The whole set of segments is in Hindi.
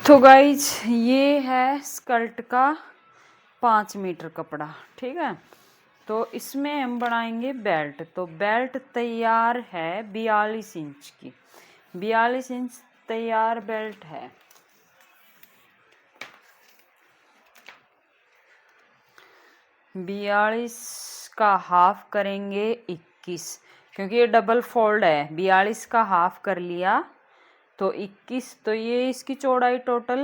तो गाइज ये है स्कर्ट का 5 मीटर कपड़ा, ठीक है। तो इसमें हम बनाएंगे बेल्ट। तो बेल्ट तैयार है 42 इंच की, 42 इंच तैयार बेल्ट है। बयालीस का हाफ करेंगे 21, क्योंकि ये डबल फोल्ड है। 42 का हाफ कर लिया तो 21, तो ये इसकी चौड़ाई टोटल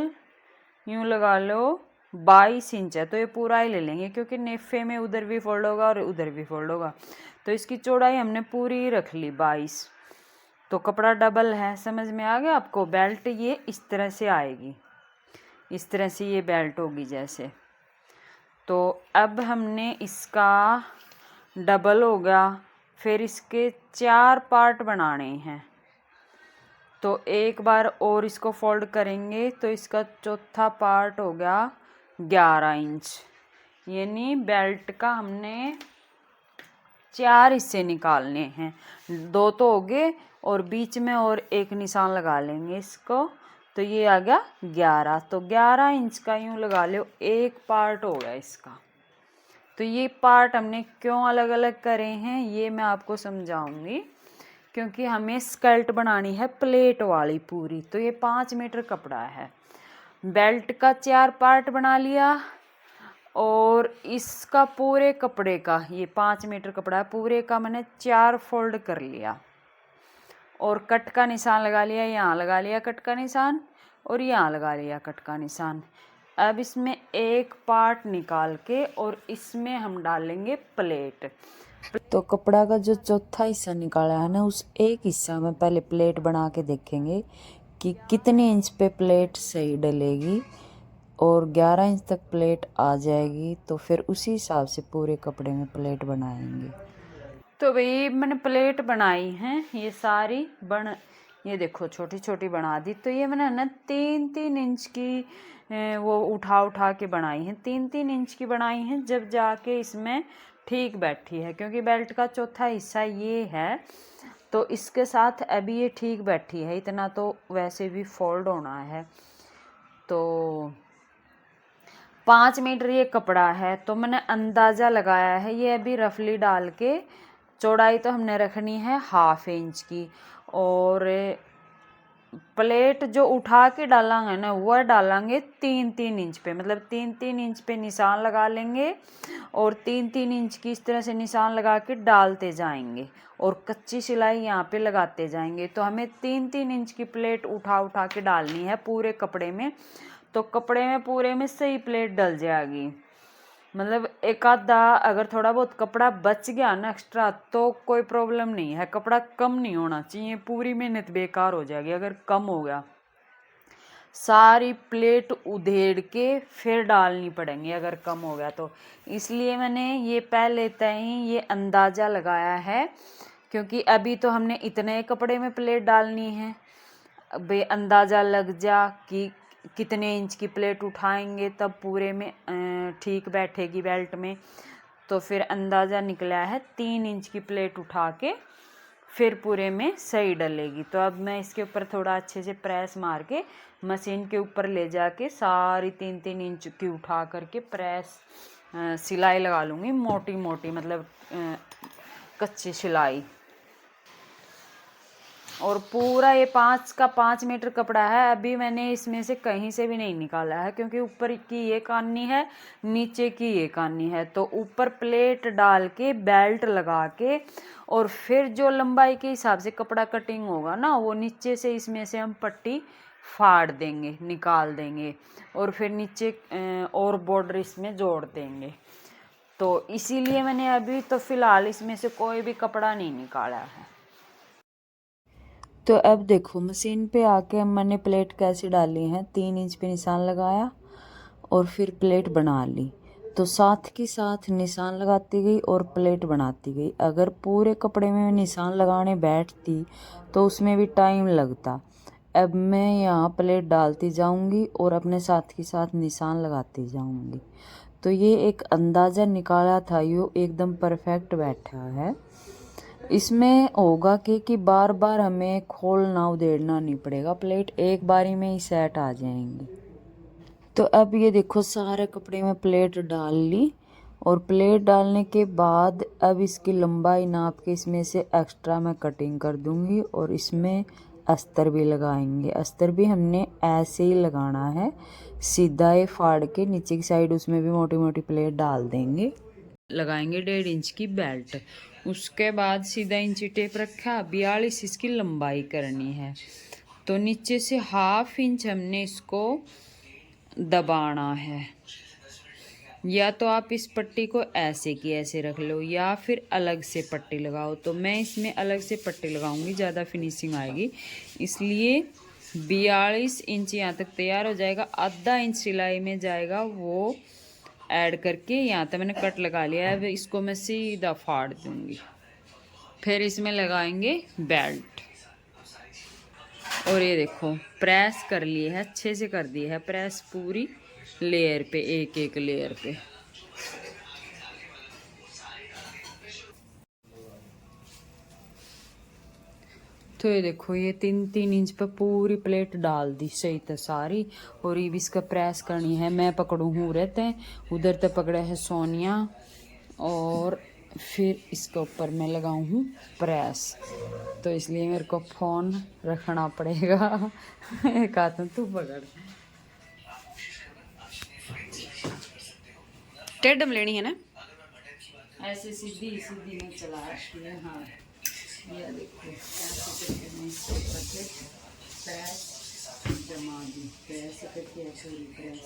यूं लगा लो 22 इंच है। तो ये पूरा ही ले लेंगे, क्योंकि नेफे में उधर भी फोल्ड होगा और उधर भी फोल्ड होगा। तो इसकी चौड़ाई हमने पूरी रख ली 22। तो कपड़ा डबल है, समझ में आ गया आपको। बेल्ट ये इस तरह से आएगी, इस तरह से ये बेल्ट होगी जैसे। तो अब हमने इसका डबल हो गया, फिर इसके 4 पार्ट बनाने हैं। तो एक बार और इसको फोल्ड करेंगे तो इसका चौथा पार्ट हो गया 11 इंच। यानी बेल्ट का हमने 4 हिस्से निकालने हैं। 2 तो हो गए और बीच में और एक निशान लगा लेंगे इसको। तो ये आ गया 11। तो 11 इंच का यूं लगा लो एक पार्ट हो गया इसका। तो ये पार्ट हमने क्यों अलग अलग करे हैं ये मैं आपको समझाऊंगी, क्योंकि हमें स्कर्ट बनानी है प्लेट वाली पूरी। तो ये 5 मीटर कपड़ा है। बेल्ट का 4 पार्ट बना लिया और इसका पूरे कपड़े का, ये 5 मीटर कपड़ा है, पूरे का मैंने 4 फोल्ड कर लिया और कट का निशान लगा लिया। यहाँ लगा लिया कट का निशान और यहाँ लगा लिया कट का निशान। अब इसमें एक पार्ट निकाल के और इसमें हम डालेंगे प्लेट। तो कपड़ा का जो चौथा हिस्सा निकाला है ना, उस एक हिस्सा में पहले प्लेट बना के देखेंगे कि कितने इंच पे प्लेट सही डलेगी। और 11 इंच तक प्लेट आ जाएगी तो फिर उसी हिसाब से पूरे कपड़े में प्लेट बनाएंगे। तो भाई मैंने प्लेट बनाई हैं ये सारी ये देखो छोटी छोटी बना दी। तो ये मैंने ना 3-3 इंच की वो उठा के बनाई हैं, 3-3 इंच की बनाई हैं, जब जाके इसमें ठीक बैठी है। क्योंकि बेल्ट का चौथा हिस्सा ये है तो इसके साथ अभी ये ठीक बैठी है। इतना तो वैसे भी फोल्ड होना है। तो 5 मीटर ये कपड़ा है तो मैंने अंदाज़ा लगाया है, ये अभी रफली डाल के चौड़ाई तो हमने रखनी है 1/2 इंच की। और प्लेट जो उठा के डालेंगे ना वह डालेंगे 3-3 इंच पे, मतलब 3-3 इंच पे निशान लगा लेंगे और 3-3 इंच की इस तरह से निशान लगा के डालते जाएंगे और कच्ची सिलाई यहाँ पे लगाते जाएंगे। तो हमें 3-3 इंच की प्लेट उठा के डालनी है पूरे कपड़े में। तो कपड़े में पूरे में सही प्लेट डल जाएगी। मतलब एक आधा अगर थोड़ा बहुत कपड़ा बच गया ना एक्स्ट्रा तो कोई प्रॉब्लम नहीं है। कपड़ा कम नहीं होना चाहिए, पूरी मेहनत बेकार हो जाएगी अगर कम हो गया। सारी प्लेट उधेड़ के फिर डालनी पड़ेंगी अगर कम हो गया तो। इसलिए मैंने ये पहले तय ही ये अंदाज़ा लगाया है, क्योंकि अभी तो हमने इतने कपड़े में प्लेट डालनी है। बे अंदाज़ा लग जा कि कितने इंच की प्लेट उठाएंगे तब पूरे में ठीक बैठेगी बेल्ट में। तो फिर अंदाज़ा निकला है 3 इंच की प्लेट उठा के फिर पूरे में सही डलेगी। तो अब मैं इसके ऊपर थोड़ा अच्छे से प्रेस मार के मशीन के ऊपर ले जाके सारी 3-3 इंच की उठा करके प्रेस सिलाई लगा लूँगी, मोटी मोटी मतलब कच्ची सिलाई। और पूरा ये 5 मीटर कपड़ा है। अभी मैंने इसमें से कहीं से भी नहीं निकाला है, क्योंकि ऊपर की ये कानी है नीचे की ये कानी है। तो ऊपर प्लेट डाल के बेल्ट लगा के और फिर जो लंबाई के हिसाब से कपड़ा कटिंग होगा ना वो नीचे से इसमें से हम पट्टी फाड़ देंगे, निकाल देंगे और फिर नीचे और बॉर्डर इसमें जोड़ देंगे। तो इसीलिए मैंने अभी तो फ़िलहाल इसमें से कोई भी कपड़ा नहीं निकाला है। तो अब देखो मशीन पे आके मैंने प्लेट कैसे डाली है। 3 इंच पे निशान लगाया और फिर प्लेट बना ली। तो साथ के साथ निशान लगाती गई और प्लेट बनाती गई। अगर पूरे कपड़े में निशान लगाने बैठती तो उसमें भी टाइम लगता। अब मैं यहाँ प्लेट डालती जाऊँगी और अपने साथ के साथ निशान लगाती जाऊँगी। तो ये एक अंदाज़ा निकाला था, यो एकदम परफेक्ट बैठा है। इसमें होगा कि बार बार हमें खोलना उधेड़ना नहीं पड़ेगा, प्लेट एक बारी में ही सेट आ जाएंगे। तो अब ये देखो सारे कपड़े में प्लेट डाल ली, और प्लेट डालने के बाद अब इसकी लंबाई नाप के इसमें से एक्स्ट्रा मैं कटिंग कर दूंगी, और इसमें अस्तर भी लगाएंगे। अस्तर भी हमने ऐसे ही लगाना है, सीधा ये फाड़ के नीचे की साइड उसमें भी मोटी मोटी प्लेट डाल देंगे। लगाएंगे 1.5 इंच की बेल्ट। उसके बाद सीधा इंची टेप रखा, 42 इसकी लंबाई करनी है। तो नीचे से 1/2 इंच हमने इसको दबाना है। या तो आप इस पट्टी को ऐसे की ऐसे रख लो, या फिर अलग से पट्टी लगाओ। तो मैं इसमें अलग से पट्टी लगाऊंगी, ज़्यादा फिनिशिंग आएगी। इसलिए 42 इंच यहाँ तक तैयार हो जाएगा। आधा इंच सिलाई में जाएगा, वो ऐड करके यहाँ तक मैंने कट लगा लिया है। अब इसको मैं सीधा फाड़ दूंगी। फिर इसमें लगाएंगे बेल्ट। और ये देखो प्रेस कर लिए है, अच्छे से कर दी है प्रेस पूरी लेयर पे, एक एक लेयर पे। तो ये देखो ये 3-3 इंच पे पूरी प्लेट डाल दी सही तो सारी। और ये भी इसका प्रेस करनी है। मैं पकड़ू हूँ रहते हैं, उधर तक पकड़े है सोनिया, और फिर इसके ऊपर मैं लगाऊँ हूँ प्रेस। तो इसलिए मेरे को फ़ोन रखना पड़ेगा। एक हाथ में तू पकड़। टेढ़म लेनी है ना, ऐसे सीधी सीधी में चला रखी है। हाँ ये देखो ऐसे करके मैं इसके ऊपर से प्रेस जमा दी, प्रेस करके ऐसे प्रेस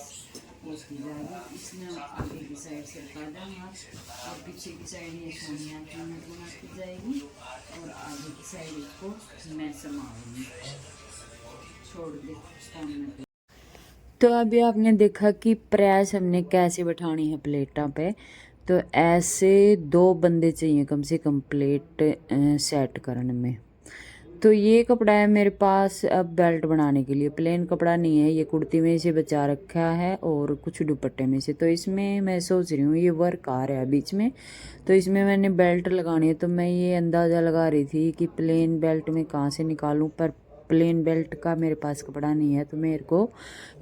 उसकी जाएगी। इसमें आगे की साइड से काटा हाथ, और पीछे की साइड ये सोनिया की बनाती जाएगी, और आगे की साइड इसको मैं समाऊंगी। छोड़ दे सामने। तो अभी आपने देखा कि प्रेस हमने कैसे बैठानी है प्लेटों पे। तो ऐसे 2 बंदे चाहिए कम से कम प्लेट सेट करने में। तो ये कपड़ा है मेरे पास अब बेल्ट बनाने के लिए। प्लेन कपड़ा नहीं है, ये कुर्ती में से बचा रखा है और कुछ दुपट्टे में से। तो इसमें मैं सोच रही हूँ ये वर्क आ रहा है बीच में, तो इसमें मैंने बेल्ट लगानी है। तो मैं ये अंदाज़ा लगा रही थी कि प्लेन बेल्ट में कहाँ से निकालूँ, पर प्लेन बेल्ट का मेरे पास कपड़ा नहीं है, तो मेरे को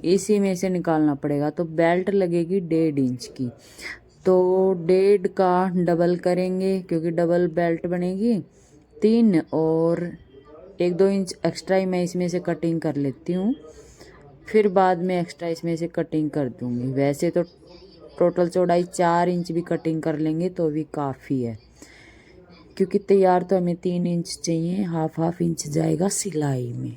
इसी में से निकालना पड़ेगा। तो बेल्ट लगेगी 1.5 इंच की, तो 1.5 का डबल करेंगे, क्योंकि डबल बेल्ट बनेगी 3, और 1-2 इंच एक्स्ट्रा ही मैं इसमें से कटिंग कर लेती हूँ, फिर बाद में एक्स्ट्रा इसमें से कटिंग कर दूँगी। वैसे तो टोटल चौड़ाई 4 इंच भी कटिंग कर लेंगे तो भी काफ़ी है, क्योंकि तैयार तो हमें 3 इंच चाहिए, हाफ इंच जाएगा सिलाई में।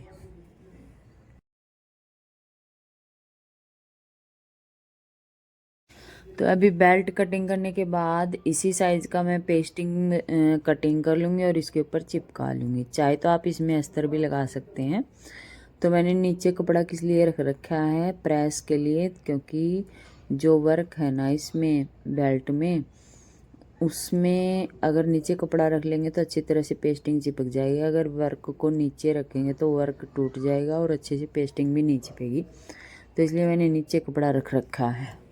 तो अभी बेल्ट कटिंग करने के बाद इसी साइज़ का मैं पेस्टिंग कटिंग कर लूँगी और इसके ऊपर चिपका लूँगी। चाहे तो आप इसमें अस्तर भी लगा सकते हैं। तो मैंने नीचे कपड़ा किस लिए रख रखा है, प्रेस के लिए, क्योंकि जो वर्क है ना इसमें बेल्ट में, उसमें अगर नीचे कपड़ा रख लेंगे तो अच्छी तरह से पेस्टिंग चिपक जाएगी। अगर वर्क को नीचे रखेंगे तो वर्क टूट जाएगा और अच्छे से पेस्टिंग भी नहीं चिपेगी। तो इसलिए मैंने नीचे कपड़ा रख रखा है।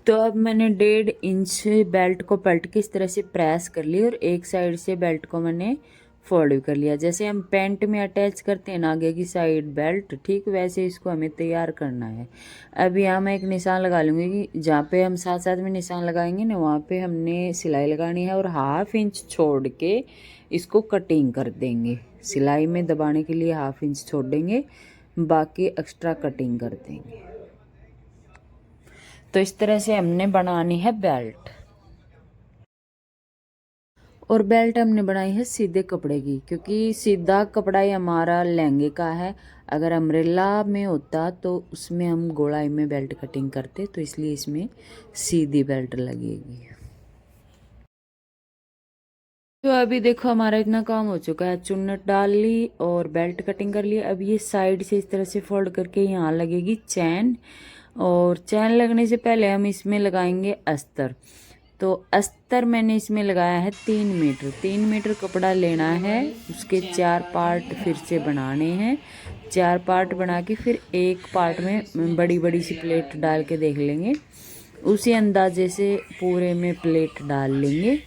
तो अब मैंने 1.5 इंच बेल्ट को पलट के इस तरह से प्रेस कर ली, और एक साइड से बेल्ट को मैंने फोल्ड भी कर लिया। जैसे हम पैंट में अटैच करते हैं ना आगे की साइड बेल्ट, ठीक वैसे इसको हमें तैयार करना है। अब यहाँ मैं एक निशान लगा लूँगी कि जहाँ पे हम साथ साथ में निशान लगाएंगे ना, वहाँ पे हमने सिलाई लगानी है, और हाफ इंच छोड़ के इसको कटिंग कर देंगे। सिलाई में दबाने के लिए हाफ इंच छोड़ देंगे, बाकी एक्स्ट्रा कटिंग कर देंगे। तो इस तरह से हमने बनानी है बेल्ट। और बेल्ट हमने बनाई है सीधे कपड़े की, क्योंकि सीधा कपड़ा ही हमारा लहंगे का है। अगर अम्ब्रेला में होता तो उसमें हम गोलाई में बेल्ट कटिंग करते, तो इसलिए इसमें सीधी बेल्ट लगेगी। तो अभी देखो हमारा इतना काम हो चुका है, चुन्नट डाल ली और बेल्ट कटिंग कर ली। अब ये साइड से इस तरह से फोल्ड करके यहाँ लगेगी चैन, और चैन लगने से पहले हम इसमें लगाएंगे अस्तर। तो अस्तर मैंने इसमें लगाया है 3 मीटर। 3 मीटर कपड़ा लेना है, उसके 4 पार्ट फिर से बनाने हैं। 4 पार्ट बना के फिर एक पार्ट में बड़ी बड़ी सी प्लेट डाल के देख लेंगे, उसी अंदाजे से पूरे में प्लेट डाल लेंगे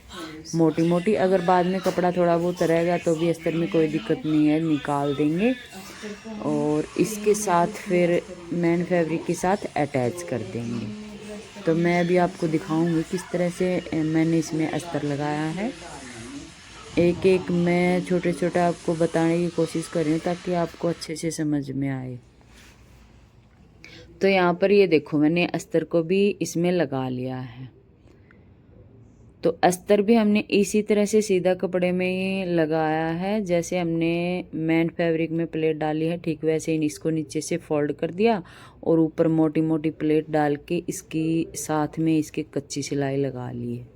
मोटी मोटी। अगर बाद में कपड़ा थोड़ा बहुत रहेगा तो भी अस्तर में कोई दिक्कत नहीं है, निकाल देंगे और इसके साथ फिर मेन फैब्रिक के साथ अटैच कर देंगे। तो मैं अभी आपको दिखाऊंगी किस तरह से मैंने इसमें अस्तर लगाया है। एक एक मैं छोटे छोटे आपको बताने की कोशिश कर रही हूँ ताकि आपको अच्छे से समझ में आए। तो यहाँ पर ये देखो मैंने अस्तर को भी इसमें लगा लिया है। तो अस्तर भी हमने इसी तरह से सीधा कपड़े में ही लगाया है, जैसे हमने मेन फैब्रिक में प्लेट डाली है ठीक वैसे ही इसको नीचे से फोल्ड कर दिया और ऊपर मोटी मोटी प्लेट डाल के इसकी साथ में इसके कच्ची सिलाई लगा ली है।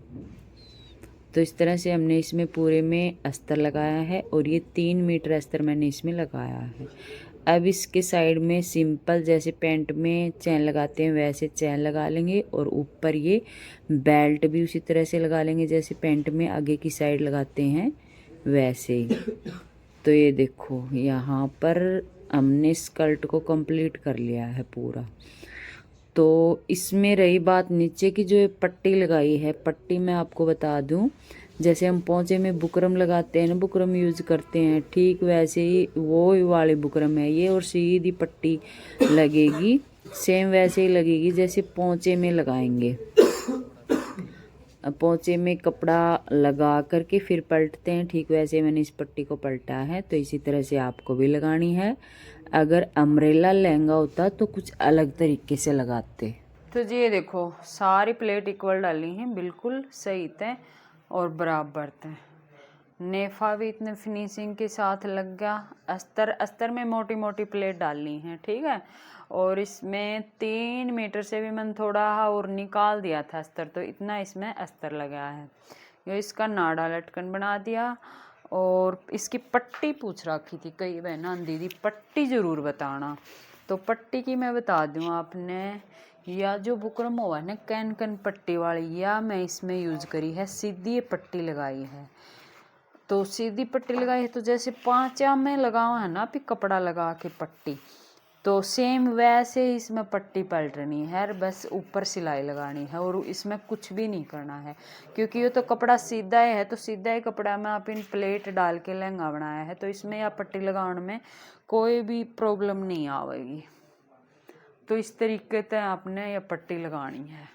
तो इस तरह से हमने इसमें पूरे में अस्तर लगाया है और ये 3 मीटर अस्तर मैंने इसमें लगाया है। अब इसके साइड में सिंपल जैसे पैंट में चैन लगाते हैं वैसे चैन लगा लेंगे और ऊपर ये बेल्ट भी उसी तरह से लगा लेंगे जैसे पैंट में आगे की साइड लगाते हैं वैसे ही। तो ये देखो यहाँ पर हमने स्कर्ट को कंप्लीट कर लिया है पूरा। तो इसमें रही बात नीचे की जो पट्टी लगाई है, पट्टी मैं आपको बता दूं जैसे हम पोंचे में बुकरम लगाते हैं ना, बुकरम यूज़ करते हैं ठीक वैसे ही वो वाली बुकरम है ये और सीधी पट्टी लगेगी, सेम वैसे ही लगेगी जैसे पोंचे में लगाएंगे। पोंचे में कपड़ा लगा करके फिर पलटते हैं ठीक वैसे मैंने इस पट्टी को पलटा है। तो इसी तरह से आपको भी लगानी है। अगर अम्ब्रेला लहंगा होता तो कुछ अलग तरीके से लगाते। तो जी ये देखो सारी प्लेट इक्वल डाली हैं, बिल्कुल सही तय और बराबर तय। नेफा भी इतने फिनिशिंग के साथ लग गया। अस्तर में मोटी मोटी प्लेट डालनी है ठीक है। और इसमें 3 मीटर से भी मैंने थोड़ा और निकाल दिया था अस्तर, तो इतना इसमें अस्तर लगा है। ये इसका नाड़ा लटकन बना दिया। और इसकी पट्टी पूछ रखी थी कई बहना दीदी पट्टी ज़रूर बताना। तो पट्टी की मैं बता दूँ आपने, या जो बुकरम हुआ है ना कैन पट्टी वाली, या मैं इसमें यूज़ करी है सीधी पट्टी लगाई है। तो सीधी पट्टी लगाई है तो जैसे पांचा में लगावा है ना अभी कपड़ा लगा के पट्टी, तो सेम वैसे ही इसमें पट्टी पलटनी है, बस ऊपर सिलाई लगानी है और इसमें कुछ भी नहीं करना है क्योंकि ये तो कपड़ा सीधा है। तो सीधा ही कपड़ा में आप इन प्लेट डाल के लहंगा बनाया है तो इसमें या पट्टी लगाने में कोई भी प्रॉब्लम नहीं आएगी। तो इस तरीके से आपने यह पट्टी लगानी है।